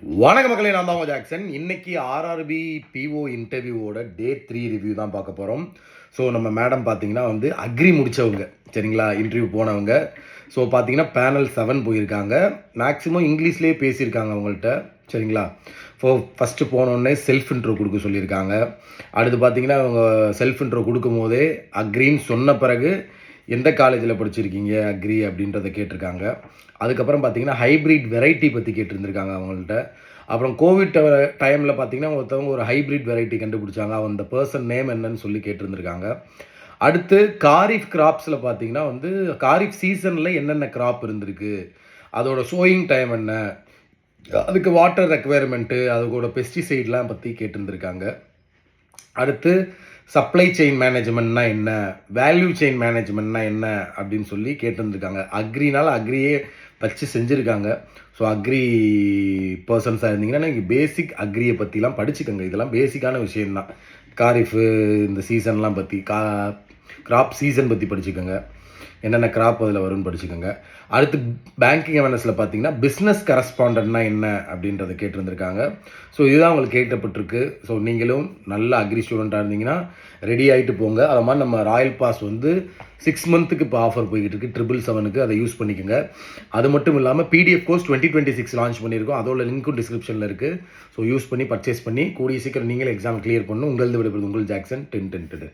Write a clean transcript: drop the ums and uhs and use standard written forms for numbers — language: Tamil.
வணக்க மக்களே, நான் தான் உங்கள் ஜாக்சன். இன்னைக்கு ஆர்ஆர்பி பிஓ இன்டர்வியூவோட டே 3 ரிவ்யூ தான் பார்க்க போகிறோம். ஸோ நம்ம மேடம் பார்த்தீங்கன்னா அக்ரி முடித்தவங்க, சரிங்களா, இன்டர்வியூ போனவங்க. ஸோ பார்த்தீங்கன்னா பேனல் 7 போயிருக்காங்க. மேக்ஸிமம் இங்கிலீஷ்லேயே பேசியிருக்காங்க அவங்கள்ட்ட, சரிங்களா. ஃபஸ்ட்டு போனோடனே செல்ஃப் இன்ட்ரோ கொடுக்க சொல்லியிருக்காங்க. அடுத்து பார்த்தீங்கன்னா அவங்க செல்ஃப் இன்ட்ரோ கொடுக்கும் போதே அக்ரின்னு சொன்ன பிறகு எந்த காலேஜில் படிச்சிருக்கீங்க அக்ரி அப்படின்றத கேட்டிருக்காங்க. அதுக்கப்புறம் பார்த்தீங்கன்னா ஹைப்ரிட் வெரைட்டி பற்றி கேட்டிருந்துருக்காங்க அவங்கள்ட்ட. அப்புறம் கோவிட் டைமில் பார்த்தீங்கன்னா ஒருத்தவங்க ஒரு ஹைப்ரிட் வெரைட்டி கண்டுபிடிச்சாங்க, அந்த பர்சன் நேம் என்னன்னு சொல்லி கேட்டிருந்துருக்காங்க. அடுத்து காரிஃப் கிராப்ஸில் பார்த்தீங்கன்னா காரிஃப் சீசனில் என்னென்ன கிராப் இருந்திருக்கு, அதோட ஷோயிங் டைம் என்ன, அதுக்கு வாட்டர் ரெக்குவயர்மெண்ட்டு, அதோட பெஸ்டிசைட்லாம் பற்றி கேட்டிருந்துருக்காங்க. அடுத்து சப்ளை செயின் மேனேஜ்மெண்ட்னா என்ன, வேல்யூ செயின் மேனேஜ்மெண்ட்னா என்ன அப்படின்னு சொல்லி கேட்டிருந்துருக்காங்க. அக்ரினால அக்ரியே வச்சு செஞ்சுருக்காங்க. ஸோ அக்ரி பர்சன்ஸாக இருந்தீங்கன்னா நீங்கள் பேசிக் அக்ரியை பற்றிலாம் படிச்சுக்கோங்க. இதெல்லாம் பேசிக்கான விஷயந்தான். காரிஃபு இந்த சீசன்லாம் பற்றி கிராப் சீசன் பற்றி படிச்சுக்கோங்க, என்னென்ன கிராப் அதில் வரும்னு படிச்சுக்கோங்க. அடுத்து பேங்கிங் அவேர்னஸில் பார்த்தீங்கன்னா பிஸ்னஸ் கரஸ்பாண்டன்ட்னா என்ன அப்படின்றத கேட்டிருந்துருக்காங்க. ஸோ இதுதான் உங்களுக்கு கேட்கப்பட்டிருக்கு. ஸோ நீங்களும் நல்ல அக்ரி ஸ்டூடெண்ட்டாக இருந்தீங்கன்னா ரெடி ஆகிட்டு போங்க. அது மாதிரி நம்ம ராயல் பாஸ் 6 மந்த்துக்கு இப்போ ஆஃபர் போய்கிட்டு இருக்குது 777க்கு, அதை யூஸ் பண்ணிக்கோங்க. அது மட்டும் இல்லாமல் பிடிஎஃப் கோர்ஸ் 2026 லான்ச் பண்ணியிருக்கோம். அதோட லிங்க்கும் டிஸ்கிரிப்ஷனில் இருக்குது. ஸோ யூஸ் பண்ணி பர்ச்சேஸ் பண்ணி கூடிய சீக்கிரம் நீங்களே எக்ஸாம் கிளியர் பண்ணணும். உங்களது விடுபடுது உங்கள் ஜாக்சன் 10 10